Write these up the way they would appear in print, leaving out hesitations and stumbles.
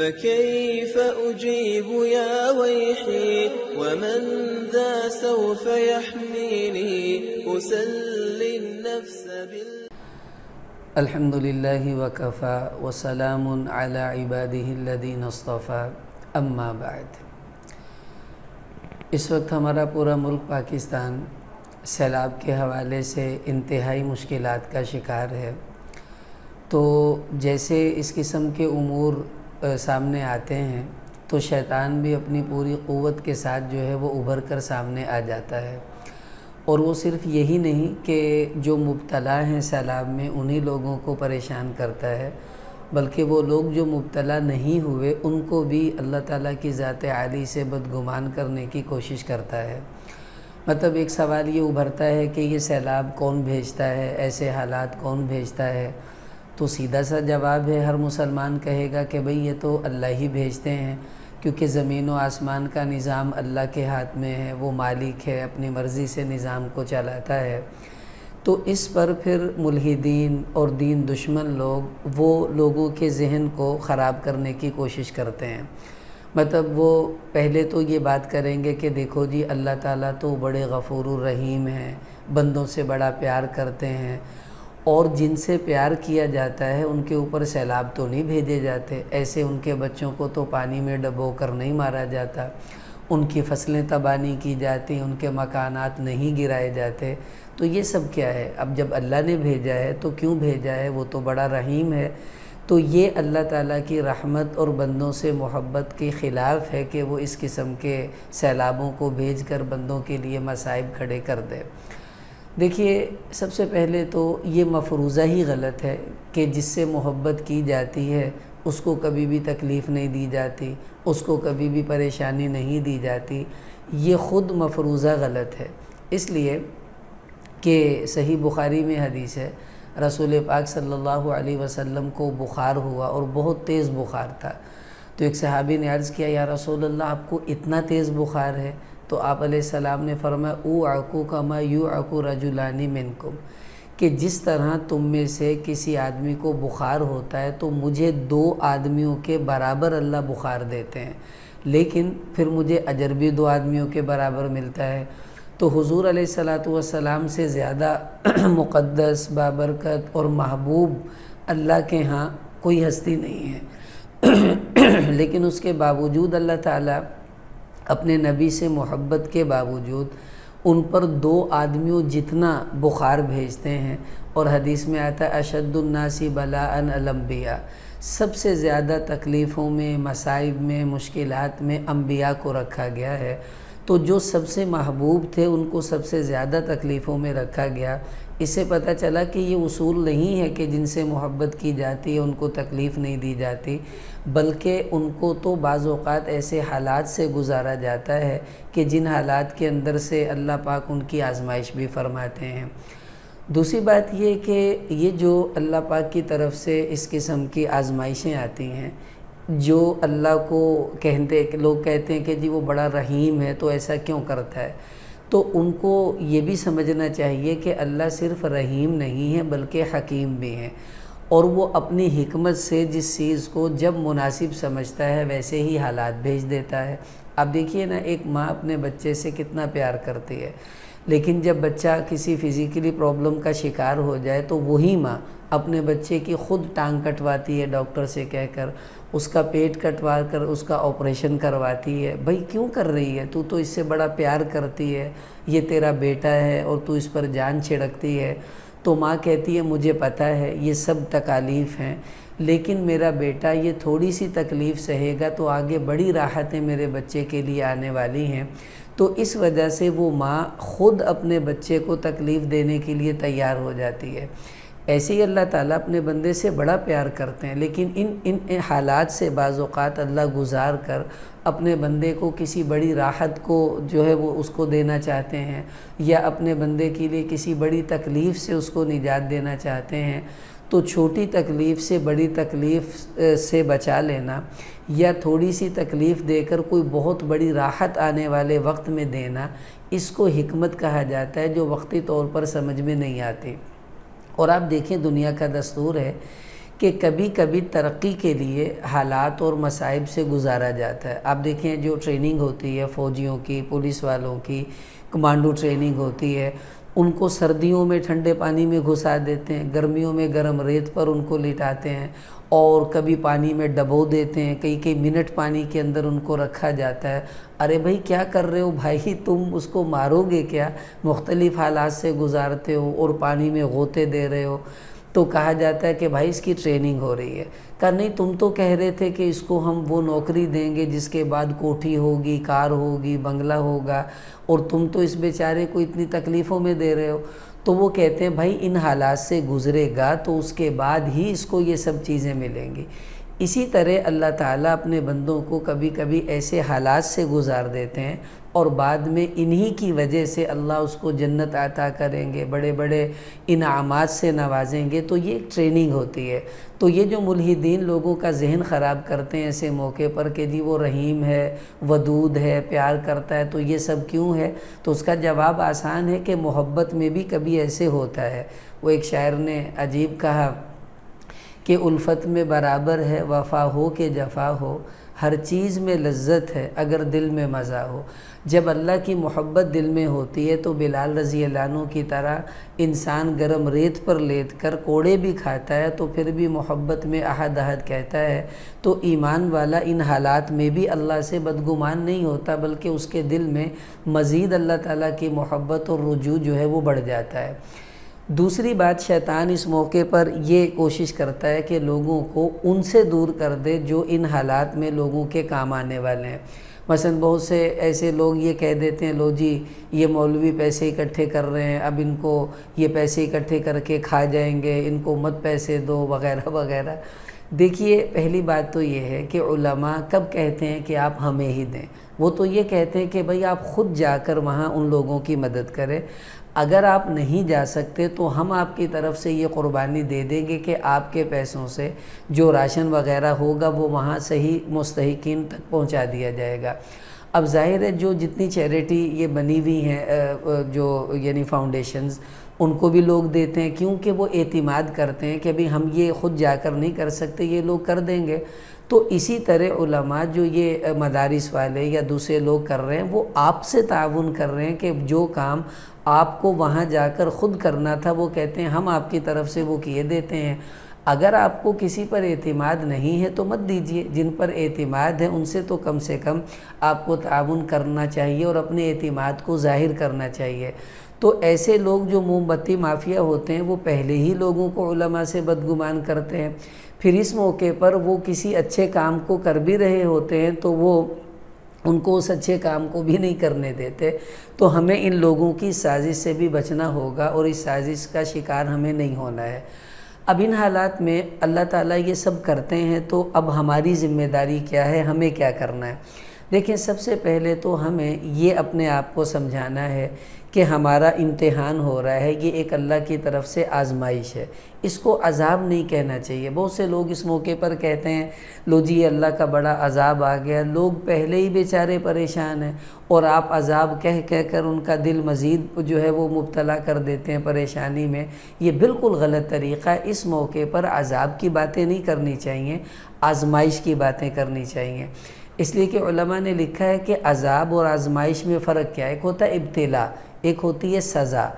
فكيف أجيب يا ويحي ومن ذا سوف يحميني أسلي النفس الحمد لله وكفى وسلام على عباده الذين اصطفى اما بعد۔ اس وقت ہمارا پورا ملک پاکستان سیلاب کے حوالے سے انتہائی مشکلات کا شکار ہے۔ تو جیسے اس قسم کے امور سامنے آتے ہیں تو شیطان بھی اپنی پوری قوت کے ساتھ جو ہے وہ ابھر کر سامنے آ جاتا ہے، اور وہ صرف یہی نہیں کہ جو مبتلا ہیں سیلاب میں انہی لوگوں کو پریشان کرتا ہے، بلکہ وہ لوگ جو مبتلا نہیں ہوئے ان کو بھی اللہ تعالیٰ کی ذات عالی سے بدگمان کرنے کی کوشش کرتا ہے۔ مطلب ایک سوال یہ ابھرتا ہے کہ یہ سیلاب کون بھیجتا ہے، ایسے حالات کون بھیجتا ہے؟ تو سیدھا سا جواب ہے، ہر مسلمان کہے گا کہ بھئی یہ تو اللہ ہی بھیجتے ہیں، کیونکہ زمین و آسمان کا نظام اللہ کے ہاتھ میں ہے، وہ مالک ہے، اپنی مرضی سے نظام کو چلاتا ہے۔ تو اس پر پھر ملحدین اور دین دشمن لوگ وہ لوگوں کے ذہن کو خراب کرنے کی کوشش کرتے ہیں۔ مطلب وہ پہلے تو یہ بات کریں گے کہ دیکھو جی اللہ تعالیٰ تو بڑے غفور الرحیم ہیں، بندوں سے بڑا پیار کرتے ہیں، اور جن سے پیار کیا جاتا ہے ان کے اوپر سیلاب تو نہیں بھیجے جاتے، ایسے ان کے بچوں کو تو پانی میں ڈبو کر نہیں مارا جاتا، ان کی فصلیں تباہ نہیں کی جاتی، ان کے مکانات نہیں گرائے جاتے۔ تو یہ سب کیا ہے؟ اب جب اللہ نے بھیجا ہے تو کیوں بھیجا ہے؟ وہ تو بڑا رحیم ہے۔ تو یہ اللہ تعالیٰ کی رحمت اور بندوں سے محبت کے خلاف ہے کہ وہ اس قسم کے سیلابوں کو بھیج کر بندوں کے لیے مصائب کھڑے کر دے۔ دیکھیے، سب سے پہلے تو یہ مفروضہ ہی غلط ہے کہ جس سے محبت کی جاتی ہے اس کو کبھی بھی تکلیف نہیں دی جاتی، اس کو کبھی بھی پریشانی نہیں دی جاتی۔ یہ خود مفروضہ غلط ہے، اس لیے کہ صحیح بخاری میں حدیث ہے، رسول پاک صلی اللہ علیہ وسلم کو بخار ہوا اور بہت تیز بخار تھا۔ تو ایک صحابی نے عرض کیا، یا رسول اللہ آپ کو اتنا تیز بخار ہے؟ تو آپ علیہ السلام نے فرمایا، اوعکو کما یوعکو رجلان منکم، کہ جس طرح تم میں سے کسی آدمی کو بخار ہوتا ہے تو مجھے 2 آدمیوں کے برابر اللہ بخار دیتے ہیں، لیکن پھر مجھے اجر بھی 2 آدمیوں کے برابر ملتا ہے۔ تو حضور علیہ السلام سے زیادہ مقدس، بابرکت اور محبوب اللہ کے ہاں کوئی ہستی نہیں ہے، لیکن اس کے باوجود اللہ تعالیٰ اپنے نبی سے محبت کے باوجود ان پر 2 آدمیوں جتنا بخار بھیجتے ہیں، اور حدیث میں آتا ہے اشد الناس بلاء الانبیاء، سب سے زیادہ تکلیفوں میں، مصائب میں، مشکلات میں انبیاء کو رکھا گیا ہے۔ تو جو سب سے محبوب تھے ان کو سب سے زیادہ تکلیفوں میں رکھا گیا۔ اس سے پتہ چلا کہ یہ اصول نہیں ہے کہ جن سے محبت کی جاتی ہے ان کو تکلیف نہیں دی جاتی، بلکہ ان کو تو بعض اوقات ایسے حالات سے گزارا جاتا ہے کہ جن حالات کے اندر سے اللہ پاک ان کی آزمائش بھی فرماتے ہیں۔ دوسری بات یہ کہ یہ جو اللہ پاک کی طرف سے اس قسم کی آزمائشیں آتی ہیں، جو اللہ کو لوگ کہتے ہیں کہ جی وہ بڑا رحیم ہے تو ایسا کیوں کرتا ہے، تو ان کو یہ بھی سمجھنا چاہیے کہ اللہ صرف رحیم نہیں ہے بلکہ حکیم بھی ہیں، اور وہ اپنی حکمت سے جس چیز کو جب مناسب سمجھتا ہے ویسے ہی حالات بھیج دیتا ہے۔ اب دیکھیے نا، ایک ماں اپنے بچے سے کتنا پیار کرتی ہے، لیکن جب بچہ کسی فزیکلی پرابلم کا شکار ہو جائے تو وہی ماں اپنے بچے کی خود ٹانگ کٹواتی ہے ڈاکٹر سے کہہ کر، اس کا پیٹ کٹوا کر اس کا آپریشن کرواتی ہے۔ بھئی کیوں کر رہی ہے؟ تو اس سے بڑا پیار کرتی ہے، یہ تیرا بیٹا ہے اور تو اس پر جان چھڑکتی ہے۔ تو ماں کہتی ہے مجھے پتہ ہے یہ سب تکالیف ہیں، لیکن میرا بیٹا یہ تھوڑی سی تکلیف سہے گا تو آگے بڑی راحتیں میرے بچے کے لیے آنے والی ہیں۔ تو اس وجہ سے وہ ماں خود اپنے بچے کو تکلیف دینے کے لیے تیار ہو جاتی ہے۔ ایسے ہی اللہ تعالیٰ اپنے بندے سے بڑا پیار کرتے ہیں، لیکن ان حالات سے بعض اوقات اللہ گزار کر اپنے بندے کو کسی بڑی راحت کو جو ہے وہ اس کو دینا چاہتے ہیں، یا اپنے بندے کے لیے کسی بڑی تکلیف سے اس کو نجات دینا چاہتے ہیں۔ تو چھوٹی تکلیف سے بڑی تکلیف سے بچا لینا، یا تھوڑی سی تکلیف دے کر کوئی بہت بڑی راحت آنے والے وقت میں دینا، اس کو حکمت کہا جاتا ہے، جو وقتی طور پر سمجھ میں نہیں آتی۔ اور آپ دیکھیں دنیا کا دستور ہے کہ کبھی کبھی ترقی کے لیے حالات اور مصائب سے گزارا جاتا ہے۔ آپ دیکھیں جو ٹریننگ ہوتی ہے فوجیوں کی، پولیس والوں کی، کمانڈو ٹریننگ ہوتی ہے، ان کو سردیوں میں ٹھنڈے پانی میں گھسا دیتے ہیں، گرمیوں میں گرم ریت پر ان کو لٹاتے ہیں، اور کبھی پانی میں ڈبو دیتے ہیں، کئی منٹ پانی کے اندر ان کو رکھا جاتا ہے۔ ارے بھائی کیا کر رہے ہو بھائی، تم اس کو مارو گے کیا؟ مختلف حالات سے گزارتے ہو اور پانی میں غوطے دے رہے ہو۔ تو کہا جاتا ہے کہ بھائی اس کی ٹریننگ ہو رہی ہے۔ کہا نہیں، تم تو کہہ رہے تھے کہ اس کو ہم وہ نوکری دیں گے جس کے بعد کوٹھی ہوگی، کار ہوگی، بنگلہ ہوگا، اور تم تو اس بیچارے کو اتنی تکلیفوں میں دے رہے ہو۔ تو وہ کہتے ہیں بھائی ان حالات سے گزرے گا تو اس کے بعد ہی اس کو یہ سب چیزیں ملیں گی۔ اسی طرح اللہ تعالیٰ اپنے بندوں کو کبھی کبھی ایسے حالات سے گزار دیتے ہیں، اور بعد میں انہی کی وجہ سے اللہ اس کو جنت عطا کریں گے، بڑے بڑے انعامات سے نوازیں گے۔ تو یہ ایک ٹریننگ ہوتی ہے۔ تو یہ جو ملحدین لوگوں کا ذہن خراب کرتے ہیں ایسے موقع پر کہ جی وہ رحیم ہے، ودود ہے، پیار کرتا ہے، تو یہ سب کیوں ہے؟ تو اس کا جواب آسان ہے کہ محبت میں بھی کبھی ایسے ہوتا ہے۔ وہ ایک شاعر نے عجیب کہا کہ الفت میں برابر ہے وفا ہو کہ جفا ہو، ہر چیز میں لذت ہے اگر دل میں مزہ ہو۔ جب اللہ کی محبت دل میں ہوتی ہے تو بلال رضی اللہ عنہ کی طرح انسان گرم ریت پر لیٹ کر کوڑے بھی کھاتا ہے تو پھر بھی محبت میں احد احد کہتا ہے۔ تو ایمان والا ان حالات میں بھی اللہ سے بدگمان نہیں ہوتا، بلکہ اس کے دل میں مزید اللہ تعالیٰ کی محبت اور رجوع جو ہے وہ بڑھ جاتا ہے۔ دوسری بات، شیطان اس موقع پر یہ کوشش کرتا ہے کہ لوگوں کو ان سے دور کر دے جو ان حالات میں لوگوں کے کام آنے والے ہیں۔ مثلا بہت سے ایسے لوگ یہ کہہ دیتے ہیں لو جی یہ مولوی پیسے اکٹھے کر رہے ہیں، اب ان کو یہ پیسے اکٹھے کر کے کھا جائیں گے، ان کو مت پیسے دو وغیرہ وغیرہ۔ دیکھیے پہلی بات تو یہ ہے کہ علماء کب کہتے ہیں کہ آپ ہمیں ہی دیں؟ وہ تو یہ کہتے ہیں کہ بھئی آپ خود جا کر وہاں ان لوگوں کی مدد کریں۔ اگر آپ نہیں جا سکتے تو ہم آپ کی طرف سے یہ قربانی دے دیں گے کہ آپ کے پیسوں سے جو راشن وغیرہ ہوگا وہ وہاں صحیح مستحقین تک پہنچا دیا جائے گا۔ اب ظاہر ہے جو جتنی چیریٹی یہ بنی ہوئی ہیں جو یعنی فاؤنڈیشنز، ان کو بھی لوگ دیتے ہیں کیونکہ وہ اعتماد کرتے ہیں کہ بھی ہم یہ خود جا کر نہیں کر سکتے، یہ لوگ کر دیں گے۔ تو اسی طرح علماء جو یہ مدارس والے یا دوسرے لوگ کر رہے ہیں وہ آپ سے تعاون کر رہے ہیں کہ جو کام آپ کو وہاں جا کر خود کرنا تھا وہ کہتے ہیں ہم آپ کی طرف سے وہ کیے دیتے ہیں۔ اگر آپ کو کسی پر اعتماد نہیں ہے تو مت دیجیے، جن پر اعتماد ہے ان سے تو کم آپ کو تعاون کرنا چاہیے اور اپنے اعتماد کو ظاہر کرنا چاہیے۔ تو ایسے لوگ جو موم بتی مافیا ہوتے ہیں وہ پہلے ہی لوگوں کو علماء سے بدگمان کرتے ہیں، پھر اس موقع پر وہ کسی اچھے کام کو کر بھی رہے ہوتے ہیں تو وہ ان کو اس اچھے کام کو بھی نہیں کرنے دیتے۔ تو ہمیں ان لوگوں کی سازش سے بھی بچنا ہوگا اور اس سازش کا شکار ہمیں نہیں ہونا ہے۔ اب ان حالات میں اللہ تعالیٰ یہ سب کرتے ہیں تو اب ہماری ذمہ داری کیا ہے، ہمیں کیا کرنا ہے؟ دیکھیں سب سے پہلے تو ہمیں یہ اپنے آپ کو سمجھانا ہے کہ ہمارا امتحان ہو رہا ہے، یہ ایک اللہ کی طرف سے آزمائش ہے، اس کو عذاب نہیں کہنا چاہیے۔ بہت سے لوگ اس موقع پر کہتے ہیں لو جی اللہ کا بڑا عذاب آ گیا، لوگ پہلے ہی بیچارے پریشان ہیں اور آپ عذاب کہہ کر ان کا دل مزید جو ہے وہ مبتلا کر دیتے ہیں پریشانی میں۔ یہ بالکل غلط طریقہ ہے۔ اس موقع پر عذاب کی باتیں نہیں کرنی چاہیے، آزمائش کی باتیں کرنی چاہیے۔ اس لیے کہ علماء نے لکھا ہے کہ عذاب اور آزمائش میں فرق کیا ہے؟ ایک ہوتا ہے ابتلا، ایک ہوتی ہے سزا۔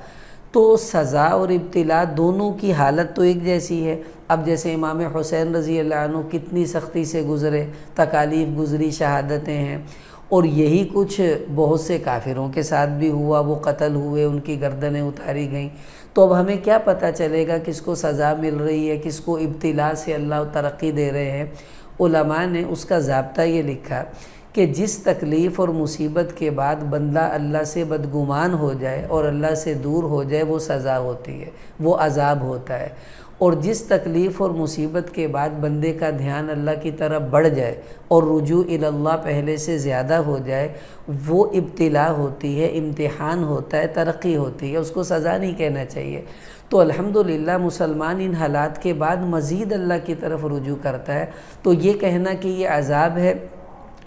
تو سزا اور ابتلا دونوں کی حالت تو ایک جیسی ہے۔ اب جیسے امام حسین رضی اللہ عنہ کتنی سختی سے گزرے، تکالیف گزری، شہادتیں ہیں، اور یہی کچھ بہت سے کافروں کے ساتھ بھی ہوا، وہ قتل ہوئے، ان کی گردنیں اتاری گئیں۔ تو اب ہمیں کیا پتہ چلے گا کس کو سزا مل رہی ہے، کس کو ابتلا سے اللہ ترقی دے رہے ہیں؟ علماء نے اس کا ضابطہ یہ لکھا کہ جس تکلیف اور مصیبت کے بعد بندہ اللہ سے بدگمان ہو جائے اور اللہ سے دور ہو جائے وہ سزا ہوتی ہے، وہ عذاب ہوتا ہے، اور جس تکلیف اور مصیبت کے بعد بندے کا دھیان اللہ کی طرف بڑھ جائے اور رجوع اللہ پہلے سے زیادہ ہو جائے وہ ابتلا ہوتی ہے، امتحان ہوتا ہے، ترقی ہوتی ہے، اس کو سزا نہیں کہنا چاہیے۔ تو الحمدللہ مسلمان ان حالات کے بعد مزید اللہ کی طرف رجوع کرتا ہے۔ تو یہ کہنا کہ یہ عذاب ہے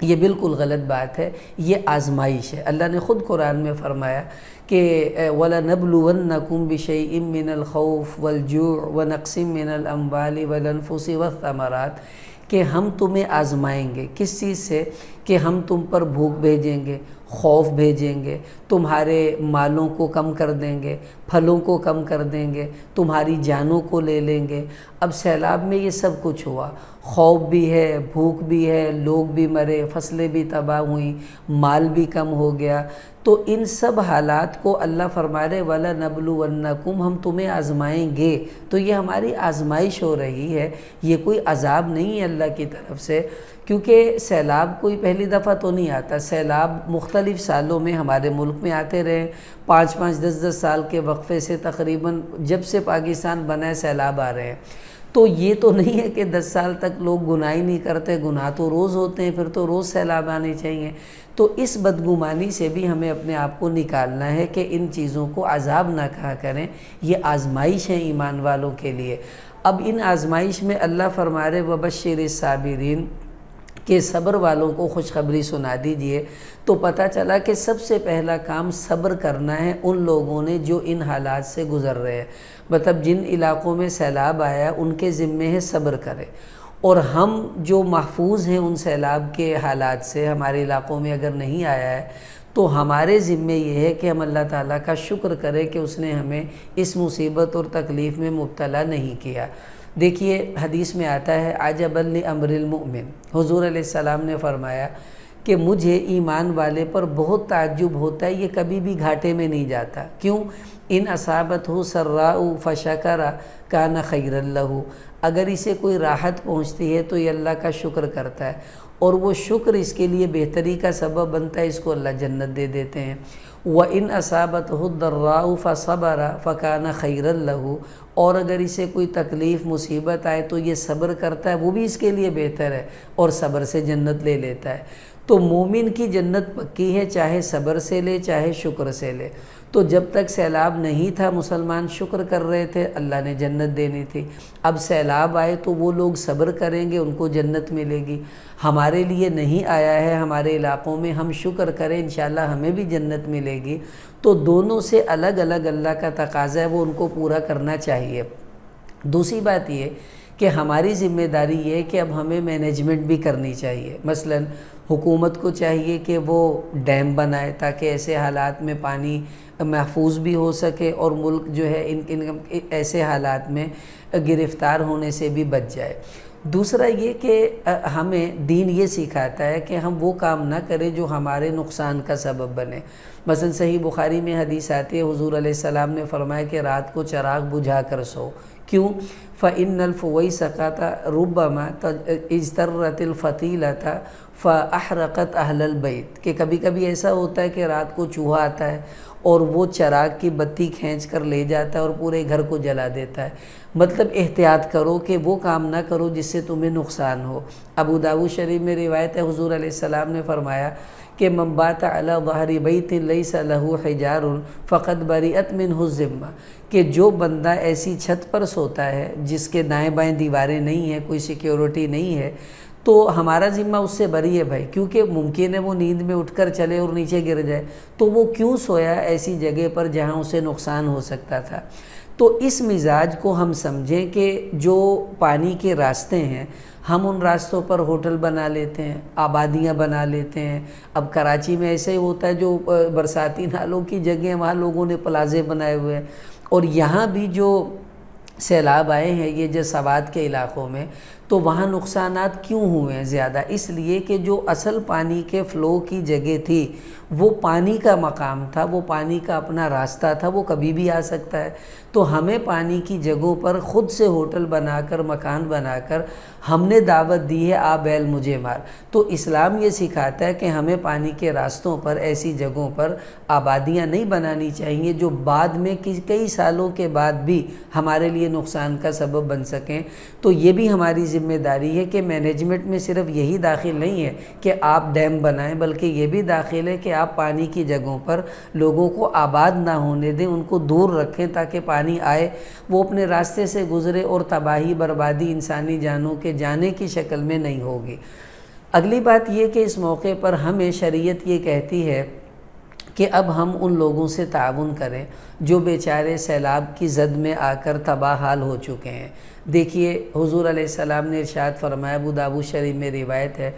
یہ بالکل غلط بات ہے، یہ آزمائش ہے۔ اللہ نے خود قرآن میں فرمایا کہ وَلَنَبْلُوَنَّكُمْ بِشَيْءٍ مِّنَ الْخَوْفِ وَالْجُوعِ وَنَقْصٍ مِّنَ الْأَمْوَالِ وَالْأَنفُسِ وَالثَّمَرَاتِ، کہ ہم تمہیں آزمائیں گے۔ کس چیز سے؟ کہ ہم تم پر بھوک بھیجیں گے، خوف بھیجیں گے، تمہارے مالوں کو کم کر دیں گے، پھلوں کو کم کر دیں گے، تمہاری جانوں کو لے لیں گے۔ اب سیلاب میں یہ سب کچھ ہوا، خوف بھی ہے، بھوک بھی ہے، لوگ بھی مرے، فصلیں بھی تباہ ہوئیں، مال بھی کم ہو گیا۔ تو ان سب حالات کو اللہ فرما رہے وَلَنَبْلُوَنَّكُمْ، ہم تمہیں آزمائیں گے۔ تو یہ ہماری آزمائش ہو رہی ہے، یہ کوئی عذاب نہیں ہے اللہ کی طرف سے، کیونکہ سیلاب کوئی پہلی دفعہ تو نہیں آتا۔ سیلاب مختلف سالوں میں ہمارے ملک میں آتے رہے، 5-5 10-10 سال کے وقفے سے تقریباً جب سے پاکستان بنا ہے سیلاب آ رہے ہیں۔ تو یہ تو نہیں ہے کہ 10 سال تک لوگ گناہ ہی نہیں کرتے، گناہ تو روز ہوتے ہیں، پھر تو روز سیلاب آنے چاہیے۔ تو اس بدگمانی سے بھی ہمیں اپنے آپ کو نکالنا ہے کہ ان چیزوں کو عذاب نہ کہا کریں، یہ آزمائش ہے ایمان والوں کے لیے۔ اب ان آزمائش میں اللہ فرما رہے وَبَشِّرِ الصَّابِرِينَ، کہ صبر والوں کو خوشخبری سنا دیجئے۔ تو پتہ چلا کہ سب سے پہلا کام صبر کرنا ہے ان لوگوں نے جو ان حالات سے گزر رہے ہیں، مطلب جن علاقوں میں سیلاب آیا ان کے ذمے ہے صبر کرے، اور ہم جو محفوظ ہیں ان سیلاب کے حالات سے، ہمارے علاقوں میں اگر نہیں آیا ہے تو ہمارے ذمے یہ ہے کہ ہم اللہ تعالیٰ کا شکر کریں کہ اس نے ہمیں اس مصیبت اور تکلیف میں مبتلا نہیں کیا۔ دیکھیے حدیث میں آتا ہے عجبا لامر المؤمن، حضور علیہ السلام نے فرمایا کہ مجھے ایمان والے پر بہت تعجب ہوتا ہے، یہ کبھی بھی گھاٹے میں نہیں جاتا۔ کیوں؟ ان اصابتہ سراء فشکر کان خیرا لہ، اگر اسے کوئی راحت پہنچتی ہے تو یہ اللہ کا شکر کرتا ہے، اور وہ شکر اس کے لیے بہتری کا سبب بنتا ہے، اس کو اللہ جنت دے دیتے ہیں۔ وَإِنْ أَصَابَتْهُ الضَّرَّاءُ فَصَبَرَ فَكَانَ خَيْرًا لَهُ، اور اگر اسے کوئی تکلیف مصیبت آئے تو یہ صبر کرتا ہے، وہ بھی اس کے لیے بہتر ہے، اور صبر سے جنت لے لیتا ہے۔ تو مومن کی جنت پکی ہے، چاہے صبر سے لے چاہے شکر سے لے۔ تو جب تک سیلاب نہیں تھا مسلمان شکر کر رہے تھے، اللہ نے جنت دینی تھی۔ اب سیلاب آئے تو وہ لوگ صبر کریں گے، ان کو جنت ملے گی۔ ہمارے لیے نہیں آیا ہے ہمارے علاقوں میں، ہم شکر کریں انشاءاللہ ہمیں بھی جنت ملے گی۔ تو دونوں سے الگ الگ اللہ کا تقاضا ہے، وہ ان کو پورا کرنا چاہیے۔ دوسری بات یہ کہ ہماری ذمہ داری یہ ہے کہ اب ہمیں مینجمنٹ بھی کرنی چاہیے۔ مثلا حکومت کو چاہیے کہ وہ ڈیم بنائے تاکہ ایسے حالات میں پانی محفوظ بھی ہو سکے، اور ملک جو ہے ان ایسے حالات میں گرفتار ہونے سے بھی بچ جائے۔ دوسرا یہ کہ ہمیں دین یہ سکھاتا ہے کہ ہم وہ کام نہ کریں جو ہمارے نقصان کا سبب بنے۔ مثلا صحیح بخاری میں حدیث آتی ہے، حضور علیہ السلام نے فرمایا کہ رات کو چراغ بجھا کر سو۔ کیوں؟ فَإِنَّ الْفُوَيْسَقَةَ رُبَّمَا اجْتَرَّتِ الْفَتِيلَةَ فَأَحْرَقَتْ أَهْلَ الْبَيْتِ، کہ کبھی کبھی ایسا ہوتا ہے کہ رات کو چوہا آتا ہے اور وہ چراغ کی بتی کھینچ کر لے جاتا ہے اور پورے گھر کو جلا دیتا ہے۔ مطلب احتیاط کرو کہ وہ کام نہ کرو جس سے تمہیں نقصان ہو۔ ابو داؤد شریف میں روایت ہے، حضور علیہ السلام نے فرمایا کہ من بات علی ظہر بیت لیس لہ حجار فقد بریئت منہ الذمہ، کہ جو بندہ ایسی چھت پر سوتا ہے جس کے دائیں بائیں دیواریں نہیں ہیں، کوئی سیکیورٹی نہیں ہے، تو ہمارا ذمہ اس سے بری ہے بھائی، کیونکہ ممکن ہے وہ نیند میں اٹھ کر چلے اور نیچے گر جائے، تو وہ کیوں سویا ایسی جگہ پر جہاں اسے نقصان ہو سکتا تھا۔ تو اس مزاج کو ہم سمجھیں کہ جو پانی کے راستے ہیں، ہم ان راستوں پر ہوٹل بنا لیتے ہیں، آبادیاں بنا لیتے ہیں۔ اب کراچی میں ایسے ہی ہوتا ہے، جو برساتی نالوں کی جگہیں وہاں لوگوں نے پلازے بنائے ہوئے ہیں، اور یہاں بھی جو سیلاب آئے ہیں یہ جو سوات کے علاقوں میں، تو وہاں نقصانات کیوں ہوئے ہیں زیادہ؟ اس لیے کہ جو اصل پانی کے فلو کی جگہ تھی وہ پانی کا مقام تھا، وہ پانی کا اپنا راستہ تھا، وہ کبھی بھی آ سکتا ہے۔ تو ہمیں پانی کی جگہوں پر خود سے ہوٹل بنا کر، مکان بنا کر ہم نے دعوت دی ہے آ بیل مجھے مار۔ تو اسلام یہ سکھاتا ہے کہ ہمیں پانی کے راستوں پر ایسی جگہوں پر آبادیاں نہیں بنانی چاہیے جو بعد میں کئی سالوں کے بعد بھی ہمارے لیے نقصان کا سبب بن سکیں۔ تو یہ بھی ہماری ذمہ داری ہے کہ مینجمنٹ میں صرف یہی داخل نہیں ہے کہ آپ ڈیم بنائیں، بلکہ یہ بھی داخل ہے کہ آپ پانی کی جگہوں پر لوگوں کو آباد نہ ہونے دیں، ان کو دور رکھیں تاکہ پانی آئے وہ اپنے راستے سے گزرے اور تباہی بربادی انسانی جانوں کے جانے کی شکل میں نہیں ہوگی۔ اگلی بات یہ کہ اس موقع پر ہمیں شریعت یہ کہتی ہے کہ اب ہم ان لوگوں سے تعاون کریں جو بیچارے سیلاب کی زد میں آ کر تباہ حال ہو چکے ہیں۔ دیکھیے حضور علیہ السلام نے ارشاد فرمایا، ابو داؤد شریف میں روایت ہے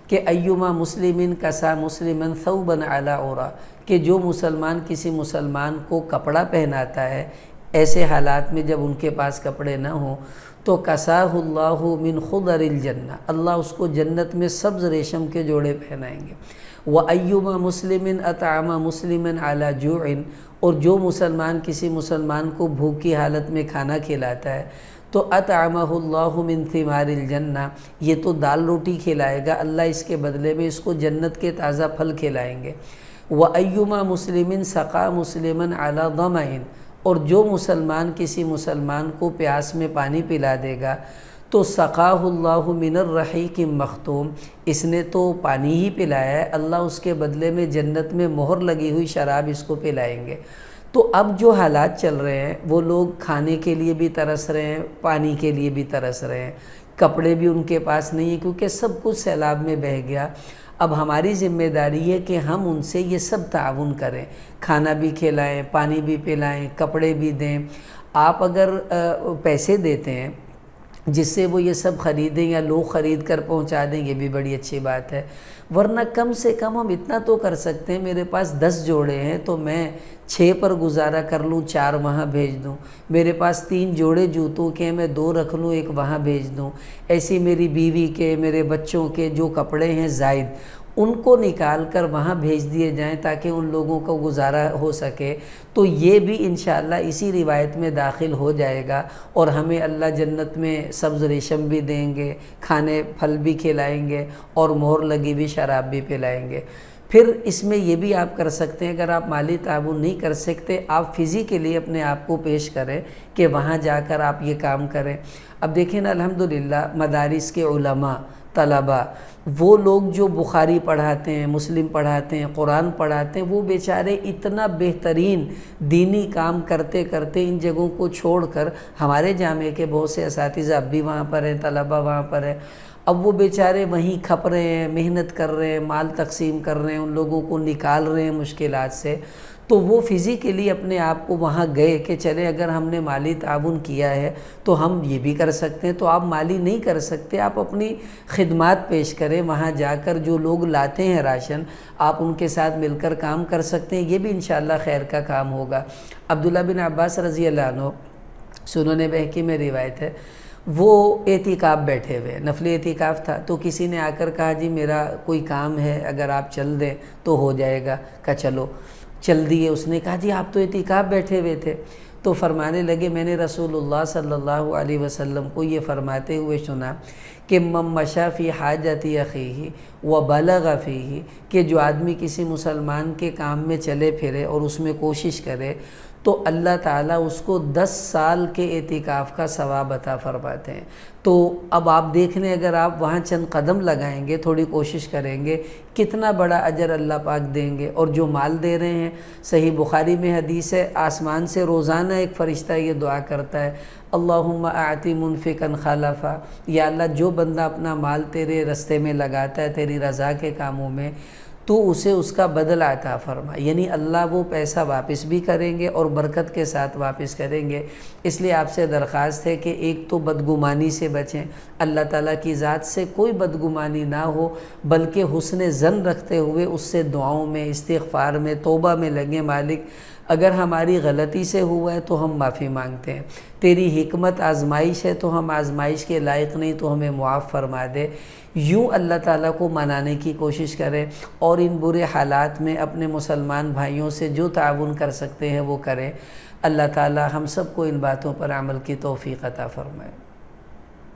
کہ ایما مسلمن کسا مسلمن ثوبا علی عورا، کہ جو مسلمان کسی مسلمان کو کپڑا پہناتا ہے، ایسے حالات میں جب ان کے پاس کپڑے نہ ہوں، تو کساہ اللہ من خضر الجنہ، اللہ اس کو جنت میں سبز ریشم کے جوڑے پہنائیں گے۔ وَأَيُّمَا مُسْلِمٍ أَطْعَمَ مُسْلِمًا عَلَى جُوعٍ، اور جو مسلمان کسی مسلمان کو بھوک کی حالت میں کھانا کھلاتا ہے، تو أَطْعَمَهُ اللَّهُ مِن ثِمَارِ الْجَنَّةِ، یہ تو دال روٹی کھلائے گا، اللہ اس کے بدلے میں اس کو جنت کے تازہ پھل کھلائیں گے۔ وَأَيُّمَا مُسْلِمٍ سَقَى مُسْلِمًا عَلَى ظَمَئٍ، اور جو مسلمان کسی مسلمان کو پیاس میں پانی پلا دے گا، تو سقاہ اللہ من الرحیق مختوم، اس نے تو پانی ہی پلایا ہے، اللہ اس کے بدلے میں جنت میں مہر لگی ہوئی شراب اس کو پلائیں گے۔ تو اب جو حالات چل رہے ہیں، وہ لوگ کھانے کے لیے بھی ترس رہے ہیں، پانی کے لیے بھی ترس رہے ہیں، کپڑے بھی ان کے پاس نہیں ہیں کیونکہ سب کچھ سیلاب میں بہہ گیا۔ اب ہماری ذمہ داری ہے کہ ہم ان سے یہ سب تعاون کریں، کھانا بھی کھلائیں، پانی بھی پلائیں، کپڑے بھی دیں۔ آپ اگر پیسے دیتے ہیں جس سے وہ یہ سب خریدیں یا لوگ خرید کر پہنچا دیں، یہ بھی بڑی اچھی بات ہے، ورنہ کم سے کم ہم اتنا تو کر سکتے ہیں، میرے پاس 10 جوڑے ہیں تو میں 6 پر گزارا کر لوں، 4 وہاں بھیج دوں۔ میرے پاس 3 جوڑے جوتوں کے میں 2 رکھ لوں، 1 وہاں بھیج دوں۔ ایسی میری بیوی کے، میرے بچوں کے جو کپڑے ہیں زائد، ان کو نکال کر وہاں بھیج دیے جائیں تاکہ ان لوگوں کو گزارا ہو سکے، تو یہ بھی انشاءاللہ اسی روایت میں داخل ہو جائے گا، اور ہمیں اللہ جنت میں سبز ریشم بھی دیں گے، کھانے پھل بھی کھلائیں گے، اور مہر لگی بھی شراب بھی پلائیں گے۔ پھر اس میں یہ بھی آپ کر سکتے ہیں، اگر آپ مالی تعاون نہیں کر سکتے، آپ فزیکلی اپنے آپ کو پیش کریں کہ وہاں جا کر آپ یہ کام کریں۔ اب دیکھیں نا، الحمدللہ مدارس کے علماء، طلباء، وہ لوگ جو بخاری پڑھاتے ہیں، مسلم پڑھاتے ہیں، قرآن پڑھاتے ہیں، وہ بیچارے اتنا بہترین دینی کام کرتے کرتے ان جگہوں کو چھوڑ کر، ہمارے جامعے کے بہت سے اساتذہ اب بھی وہاں پر ہیں، طلباء وہاں پر ہیں، اب وہ بیچارے وہیں کھپ رہے ہیں، محنت کر رہے ہیں، مال تقسیم کر رہے ہیں، ان لوگوں کو نکال رہے ہیں مشکلات سے، تو وہ فزیکلی اپنے آپ کو وہاں گئے کہ چلے اگر ہم نے مالی تعاون کیا ہے تو ہم یہ بھی کر سکتے ہیں۔ تو آپ مالی نہیں کر سکتے، آپ اپنی خدمات پیش کریں، وہاں جا کر جو لوگ لاتے ہیں راشن، آپ ان کے ساتھ مل کر کام کر سکتے ہیں، یہ بھی انشاءاللہ خیر کا کام ہوگا۔ عبداللہ بن عباس رضی اللہ عنہ، سنن بہقی میں روایت ہے، وہ اعتکاف بیٹھے ہوئے، نفلی اعتکاف تھا، تو کسی نے آ کر کہا جی میرا کوئی کام ہے، اگر آپ چل دیں تو ہو جائے گا، کہا چلو، چل دیے۔ اس نے کہا جی آپ تو اعتکاف بیٹھے ہوئے تھے، تو فرمانے لگے میں نے رسول اللہ صلی اللہ علیہ وسلم کو یہ فرماتے ہوئے سنا کہ من مشى فی حاجت اخیہ وبلغ فیہ، کہ جو آدمی کسی مسلمان کے کام میں چلے پھرے اور اس میں کوشش کرے تو اللہ تعالیٰ اس کو 10 سال کے اعتکاف کا ثواب عطا فرماتے ہیں۔ تو اب آپ دیکھ لیں، اگر آپ وہاں چند قدم لگائیں گے، تھوڑی کوشش کریں گے، کتنا بڑا اجر اللہ پاک دیں گے۔ اور جو مال دے رہے ہیں، صحیح بخاری میں حدیث ہے، آسمان سے روزانہ ایک فرشتہ یہ دعا کرتا ہے، اللہم اعطی منفقا خلفا، یا اللہ جو بندہ اپنا مال تیرے رستے میں لگاتا ہے، تیری رضا کے کاموں میں، تو اسے اس کا بدل عطا فرما، یعنی اللہ وہ پیسہ واپس بھی کریں گے اور برکت کے ساتھ واپس کریں گے۔ اس لیے آپ سے درخواست ہے کہ ایک تو بدگمانی سے بچیں، اللہ تعالیٰ کی ذات سے کوئی بدگمانی نہ ہو، بلکہ حسن ظن رکھتے ہوئے اس سے دعاؤں میں، استغفار میں، توبہ میں لگیں۔ مالک اگر ہماری غلطی سے ہوا ہے تو ہم معافی مانگتے ہیں، تیری حکمت آزمائش ہے تو ہم آزمائش کے لائق نہیں، تو ہمیں معاف فرما دے۔ یوں اللہ تعالیٰ کو منانے کی کوشش کریں، اور ان برے حالات میں اپنے مسلمان بھائیوں سے جو تعاون کر سکتے ہیں وہ کریں۔ اللہ تعالیٰ ہم سب کو ان باتوں پر عمل کی توفیق عطا فرمائے۔